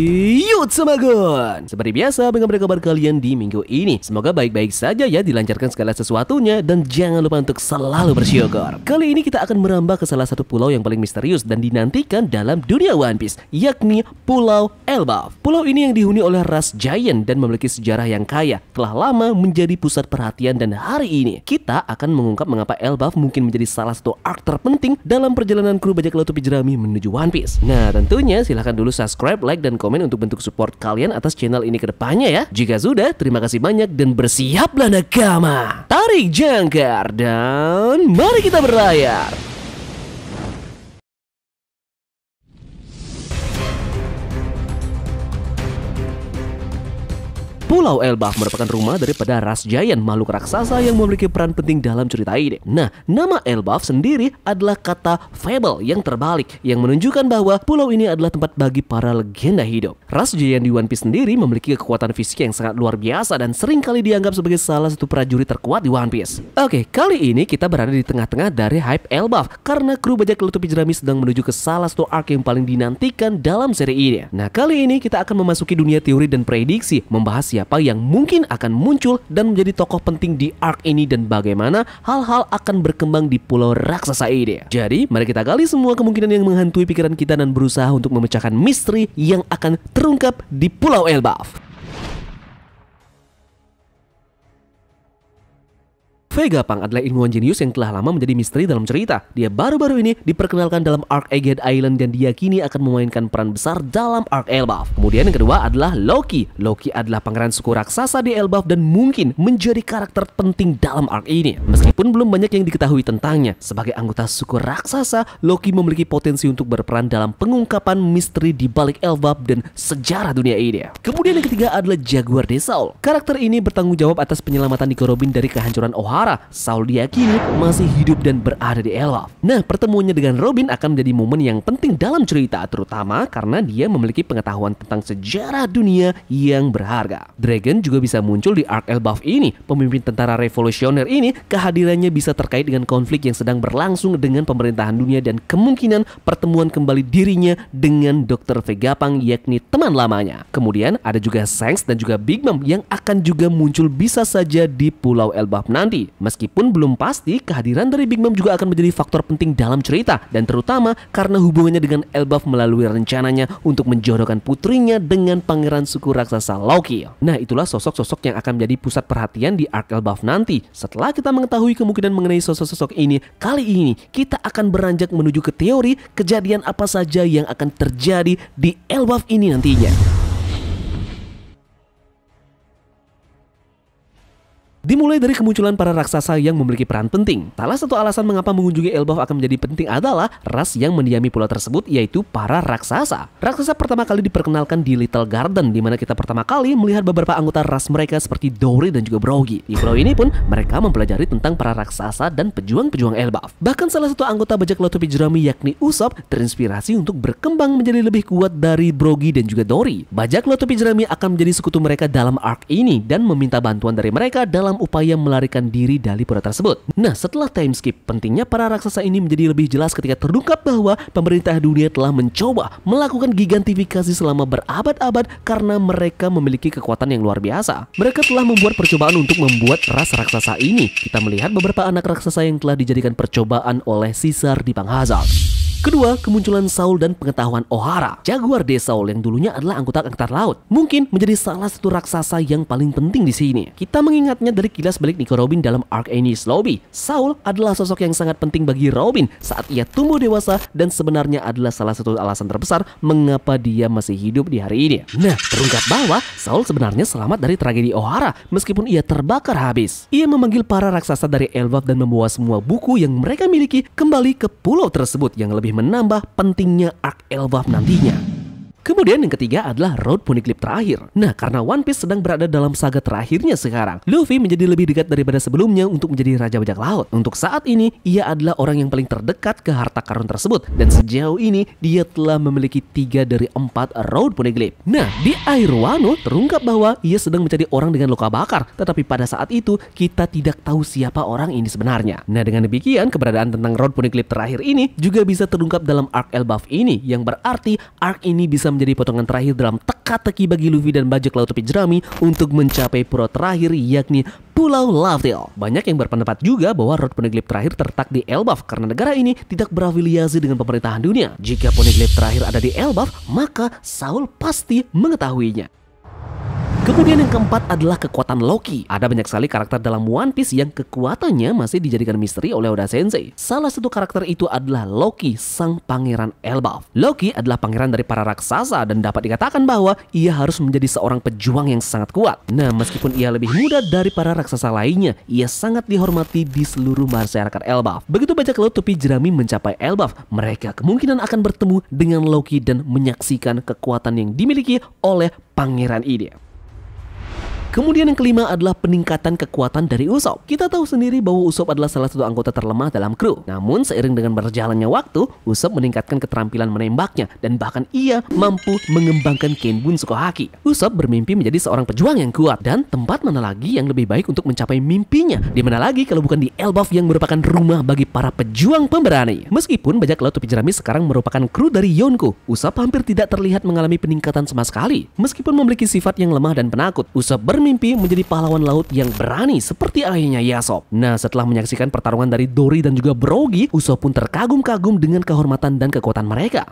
Yut Semagon. Seperti biasa, bagaimana kabar kalian di minggu ini? Semoga baik-baik saja ya, dilancarkan segala sesuatunya, dan jangan lupa untuk selalu bersyukur. Kali ini kita akan merambah ke salah satu pulau yang paling misterius dan dinantikan dalam dunia One Piece, yakni Pulau Elbaf. Pulau ini yang dihuni oleh ras Giant dan memiliki sejarah yang kaya, telah lama menjadi pusat perhatian, dan hari ini kita akan mengungkap mengapa Elbaf mungkin menjadi salah satu arc terpenting dalam perjalanan kru bajak laut topi jerami menuju One Piece. Nah, tentunya silahkan dulu subscribe, like, dan komen untuk bentuk support kalian atas channel ini ke depannya ya. Jika sudah, terima kasih banyak dan bersiaplah nakama. Tarik jangkar dan mari kita berlayar. Pulau Elbaf merupakan rumah daripada ras Giant, makhluk raksasa yang memiliki peran penting dalam cerita ini. Nah, nama Elbaf sendiri adalah kata fable yang terbalik, yang menunjukkan bahwa pulau ini adalah tempat bagi para legenda hidup. Ras Giant di One Piece sendiri memiliki kekuatan fisik yang sangat luar biasa dan sering kali dianggap sebagai salah satu prajurit terkuat di One Piece. Oke, kali ini kita berada di tengah-tengah dari hype Elbaf karena kru bajak laut topi jerami sedang menuju ke salah satu arc yang paling dinantikan dalam seri ini. Nah, kali ini kita akan memasuki dunia teori dan prediksi, membahas siapa yang mungkin akan muncul dan menjadi tokoh penting di arc ini dan bagaimana hal-hal akan berkembang di pulau raksasa ini. Jadi, mari kita gali semua kemungkinan yang menghantui pikiran kita dan berusaha untuk memecahkan misteri yang akan terungkap di Pulau Elbaf. Vegapunk adalah ilmuwan jenius yang telah lama menjadi misteri dalam cerita. Dia baru-baru ini diperkenalkan dalam arc Egghead Island dan diyakini akan memainkan peran besar dalam arc Elbaf. Kemudian yang kedua adalah Loki. Loki adalah pangeran suku raksasa di Elbaf dan mungkin menjadi karakter penting dalam arc ini. Meskipun belum banyak yang diketahui tentangnya, sebagai anggota suku raksasa, Loki memiliki potensi untuk berperan dalam pengungkapan misteri di balik Elbaf dan sejarah dunia ini. Kemudian yang ketiga adalah Jaguar de Saul. Karakter ini bertanggung jawab atas penyelamatan Nico Robin dari kehancuran Ohara. Saul diyakini masih hidup dan berada di Elbaf. Nah, pertemuannya dengan Robin akan menjadi momen yang penting dalam cerita, terutama karena dia memiliki pengetahuan tentang sejarah dunia yang berharga. Dragon juga bisa muncul di arc Elbaf ini. Pemimpin tentara revolusioner ini, kehadirannya bisa terkait dengan konflik yang sedang berlangsung dengan pemerintahan dunia dan kemungkinan pertemuan kembali dirinya dengan Dr. Vegapunk, yakni teman lamanya. Kemudian ada juga Shanks dan juga Big Mom yang akan juga muncul bisa saja di Pulau Elbaf nanti. Meskipun belum pasti, kehadiran dari Big Mom juga akan menjadi faktor penting dalam cerita, dan terutama karena hubungannya dengan Elbaf melalui rencananya untuk menjodohkan putrinya dengan pangeran suku raksasa Loki. Nah, itulah sosok-sosok yang akan menjadi pusat perhatian di arc Elbaf nanti. Setelah kita mengetahui kemungkinan mengenai sosok-sosok ini, kali ini kita akan beranjak menuju ke teori kejadian apa saja yang akan terjadi di Elbaf ini nantinya. Dimulai dari kemunculan para raksasa yang memiliki peran penting. Salah satu alasan mengapa mengunjungi Elbaf akan menjadi penting adalah ras yang mendiami pulau tersebut, yaitu para raksasa. Raksasa pertama kali diperkenalkan di Little Garden, di mana kita pertama kali melihat beberapa anggota ras mereka seperti Dory dan juga Brogy. Di pulau ini pun mereka mempelajari tentang para raksasa dan pejuang-pejuang Elbaf. Bahkan salah satu anggota bajak laut topi jerami, yakni Usopp, terinspirasi untuk berkembang menjadi lebih kuat dari Brogy dan juga Dory. Bajak laut topi jerami akan menjadi sekutu mereka dalam arc ini dan meminta bantuan dari mereka dalam upaya melarikan diri dari pura tersebut. Nah, setelah time skip, pentingnya para raksasa ini menjadi lebih jelas ketika terungkap bahwa pemerintah dunia telah mencoba melakukan gigantifikasi selama berabad-abad karena mereka memiliki kekuatan yang luar biasa. Mereka telah membuat percobaan untuk membuat ras raksasa ini. Kita melihat beberapa anak raksasa yang telah dijadikan percobaan oleh Caesar di Panghazard. Kedua, kemunculan Saul dan pengetahuan Ohara. Jaguar de Saul yang dulunya adalah anggota angkatan laut mungkin menjadi salah satu raksasa yang paling penting di sini. Kita mengingatnya dari kilas balik Nico Robin dalam arc Enies Lobby. Saul adalah sosok yang sangat penting bagi Robin saat ia tumbuh dewasa dan sebenarnya adalah salah satu alasan terbesar mengapa dia masih hidup di hari ini. Nah, terungkap bahwa Saul sebenarnya selamat dari tragedi Ohara meskipun ia terbakar habis. Ia memanggil para raksasa dari Elbaf dan membawa semua buku yang mereka miliki kembali ke pulau tersebut yang lebih menambah pentingnya arc Elbaf nantinya. Kemudian yang ketiga adalah Road Poneglyph terakhir. Nah, karena One Piece sedang berada dalam saga terakhirnya sekarang, Luffy menjadi lebih dekat daripada sebelumnya untuk menjadi Raja Bajak Laut. Untuk saat ini, ia adalah orang yang paling terdekat ke harta karun tersebut. Dan sejauh ini, dia telah memiliki 3 dari 4 Road Poneglyph. Nah, di akhir Wano, terungkap bahwa ia sedang mencari orang dengan luka bakar. Tetapi pada saat itu, kita tidak tahu siapa orang ini sebenarnya. Nah, dengan demikian, keberadaan tentang Road Poneglyph terakhir ini juga bisa terungkap dalam arc Elbaf ini, yang berarti arc ini bisa menjadi potongan terakhir dalam teka-teki bagi Luffy dan bajak laut topi jerami untuk mencapai pulau terakhir, yakni Pulau Laughdale. Banyak yang berpendapat juga bahwa Road Poneglyph terakhir terletak di Elbaf karena negara ini tidak berafiliasi dengan pemerintahan dunia. Jika Poneglyph terakhir ada di Elbaf, maka Saul pasti mengetahuinya. Kemudian yang keempat adalah kekuatan Loki. Ada banyak sekali karakter dalam One Piece yang kekuatannya masih dijadikan misteri oleh Oda Sensei. Salah satu karakter itu adalah Loki, sang pangeran Elbaf. Loki adalah pangeran dari para raksasa dan dapat dikatakan bahwa ia harus menjadi seorang pejuang yang sangat kuat. Nah, meskipun ia lebih muda dari para raksasa lainnya, ia sangat dihormati di seluruh masyarakat Elbaf. Begitu bajak laut topi jerami mencapai Elbaf, mereka kemungkinan akan bertemu dengan Loki dan menyaksikan kekuatan yang dimiliki oleh pangeran ini. Kemudian yang kelima adalah peningkatan kekuatan dari Usopp. Kita tahu sendiri bahwa Usopp adalah salah satu anggota terlemah dalam kru. Namun seiring dengan berjalannya waktu, Usopp meningkatkan keterampilan menembaknya dan bahkan ia mampu mengembangkan Kenbun Tsukuhaki. Usopp bermimpi menjadi seorang pejuang yang kuat, dan tempat mana lagi yang lebih baik untuk mencapai mimpinya? Di mana lagi kalau bukan di Elbaf yang merupakan rumah bagi para pejuang pemberani. Meskipun bajak laut topi jerami sekarang merupakan kru dari Yonko, Usopp hampir tidak terlihat mengalami peningkatan sama sekali. Meskipun memiliki sifat yang lemah dan penakut, Usopp bermimpi menjadi pahlawan laut yang berani seperti ayahnya Yasop. Nah, setelah menyaksikan pertarungan dari Dory dan juga Brogy, Usopp pun terkagum-kagum dengan kehormatan dan kekuatan mereka.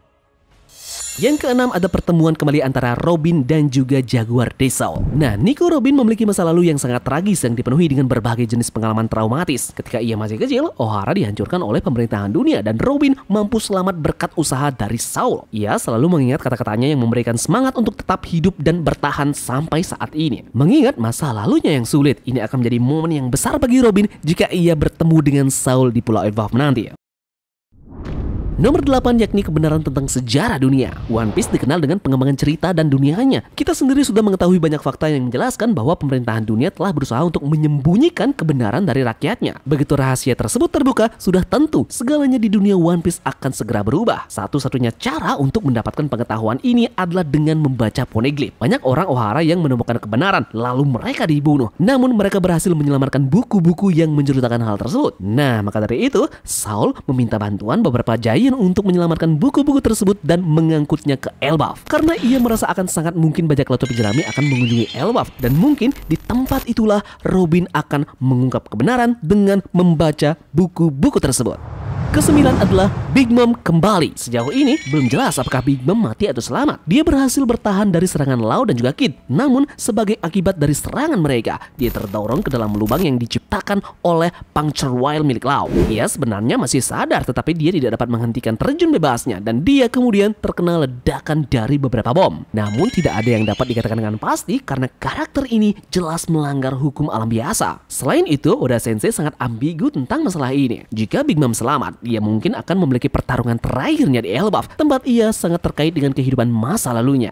Yang keenam ada pertemuan kembali antara Robin dan juga Jaguar de Saul. Nah, Nico Robin memiliki masa lalu yang sangat tragis yang dipenuhi dengan berbagai jenis pengalaman traumatis. Ketika ia masih kecil, Ohara dihancurkan oleh pemerintahan dunia dan Robin mampu selamat berkat usaha dari Saul. Ia selalu mengingat kata-katanya yang memberikan semangat untuk tetap hidup dan bertahan sampai saat ini. Mengingat masa lalunya yang sulit, ini akan menjadi momen yang besar bagi Robin jika ia bertemu dengan Saul di Pulau Elbaf nanti. Nomor 8 yakni kebenaran tentang sejarah dunia. One Piece dikenal dengan pengembangan cerita dan dunianya. Kita sendiri sudah mengetahui banyak fakta yang menjelaskan bahwa pemerintahan dunia telah berusaha untuk menyembunyikan kebenaran dari rakyatnya. Begitu rahasia tersebut terbuka, sudah tentu segalanya di dunia One Piece akan segera berubah. Satu-satunya cara untuk mendapatkan pengetahuan ini adalah dengan membaca Poneglyph. Banyak orang Ohara yang menemukan kebenaran, lalu mereka dibunuh. Namun mereka berhasil menyelamatkan buku-buku yang menceritakan hal tersebut. Nah, maka dari itu, Saul meminta bantuan beberapa giant untuk menyelamatkan buku-buku tersebut dan mengangkutnya ke Elbaf. Karena ia merasa akan sangat mungkin bajak laut topi jerami akan mengunjungi Elbaf, dan mungkin di tempat itulah Robin akan mengungkap kebenaran dengan membaca buku-buku tersebut. Kesembilan adalah Big Mom kembali. Sejauh ini belum jelas apakah Big Mom mati atau selamat. Dia berhasil bertahan dari serangan Law dan juga Kid. Namun sebagai akibat dari serangan mereka, dia terdorong ke dalam lubang yang diciptakan oleh Puncture Wilde milik Law. Ia sebenarnya masih sadar, tetapi dia tidak dapat menghentikan terjun bebasnya dan dia kemudian terkena ledakan dari beberapa bom. Namun tidak ada yang dapat dikatakan dengan pasti karena karakter ini jelas melanggar hukum alam biasa. Selain itu, Oda Sensei sangat ambigu tentang masalah ini. Jika Big Mom selamat, ia mungkin akan memiliki pertarungan terakhirnya di Elbaf, tempat ia sangat terkait dengan kehidupan masa lalunya.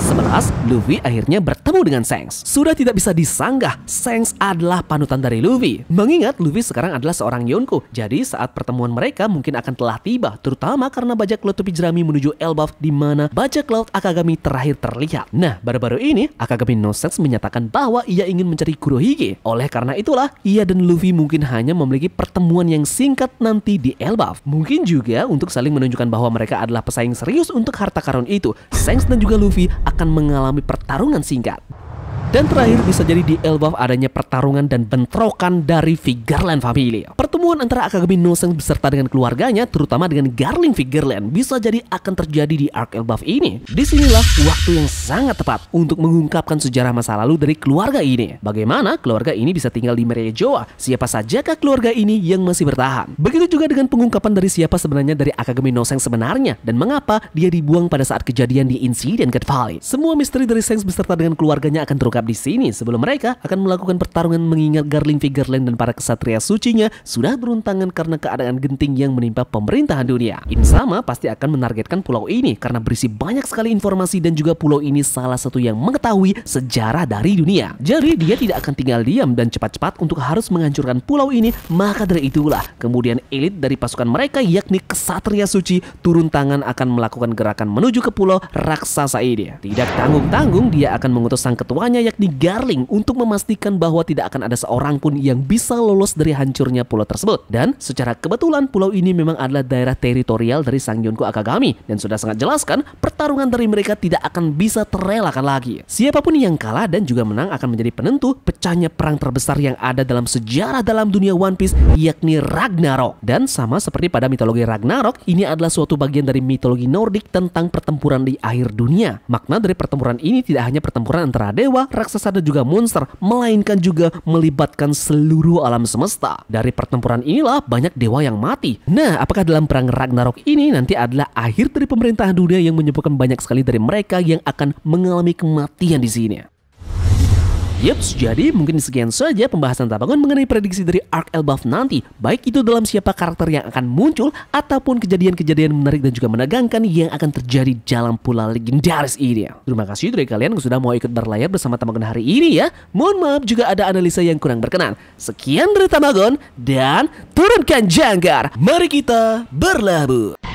11. Luffy akhirnya bertemu dengan Shanks. Sudah tidak bisa disanggah, Shanks adalah panutan dari Luffy. Mengingat Luffy sekarang adalah seorang Yonko, jadi saat pertemuan mereka mungkin akan telah tiba, terutama karena bajak laut topi jerami menuju Elbaf di mana bajak laut Akagami terakhir terlihat. Nah, baru-baru ini Akagami no Sense menyatakan bahwa ia ingin mencari Kurohige. Oleh karena itulah, ia dan Luffy mungkin hanya memiliki pertemuan yang singkat nanti di Elbaf. Mungkin juga untuk saling menunjukkan bahwa mereka adalah pesaing serius untuk harta karun itu. Shanks dan juga Luffy akan mengalami pertarungan singkat. Dan terakhir bisa jadi di Elbaf adanya pertarungan dan bentrokan dari Vigarland Family. Pertemuan antara Akagami no Sense beserta dengan keluarganya, terutama dengan Garling Vigarland, bisa jadi akan terjadi di Arc Elbaf ini. Disinilah waktu yang sangat tepat untuk mengungkapkan sejarah masa lalu dari keluarga ini. Bagaimana keluarga ini bisa tinggal di Merejoa? Siapa sajakah keluarga ini yang masih bertahan? Begitu juga dengan pengungkapan dari siapa sebenarnya dari Akagami no Sense sebenarnya dan mengapa dia dibuang pada saat kejadian di Insiden Cat Valley. Semua misteri dari Shanks beserta dengan keluarganya akan terungkap di sini sebelum mereka akan melakukan pertarungan mengingat Garling Vigarland dan para kesatria sucinya sudah turun tangan karena keadaan genting yang menimpa pemerintahan dunia. Insama pasti akan menargetkan pulau ini karena berisi banyak sekali informasi dan juga pulau ini salah satu yang mengetahui sejarah dari dunia. Jadi dia tidak akan tinggal diam dan cepat-cepat untuk harus menghancurkan pulau ini. Maka dari itulah kemudian elit dari pasukan mereka yakni kesatria suci turun tangan akan melakukan gerakan menuju ke pulau raksasa ini. Tidak tanggung-tanggung dia akan mengutus sang ketuanya yakni yakni Garling, untuk memastikan bahwa tidak akan ada seorang pun yang bisa lolos dari hancurnya pulau tersebut. Dan secara kebetulan pulau ini memang adalah daerah teritorial dari Sang Yonko Akagami, dan sudah sangat jelas kan pertarungan dari mereka tidak akan bisa terelakkan lagi. Siapapun yang kalah dan juga menang akan menjadi penentu pecahnya perang terbesar yang ada dalam sejarah dalam dunia One Piece, yakni Ragnarok. Dan sama seperti pada mitologi Ragnarok, ini adalah suatu bagian dari mitologi Nordik tentang pertempuran di akhir dunia. Makna dari pertempuran ini tidak hanya pertempuran antara dewa, raksasa dan juga monster, melainkan juga melibatkan seluruh alam semesta. Dari pertempuran inilah banyak dewa yang mati. Nah, apakah dalam perang Ragnarok ini nanti adalah akhir dari pemerintahan dunia yang menyebabkan banyak sekali dari mereka yang akan mengalami kematian di sini? Yups, jadi mungkin sekian saja pembahasan Tabagon mengenai prediksi dari Arc Elbaf nanti, baik itu dalam siapa karakter yang akan muncul ataupun kejadian-kejadian menarik dan juga menegangkan yang akan terjadi dalam pulau legendaris ini. Terima kasih dari kalian yang sudah mau ikut berlayar bersama Tabagon hari ini ya. Mohon maaf juga ada analisa yang kurang berkenan. Sekian dari Tabagon dan turunkan jangkar. Mari kita berlabuh.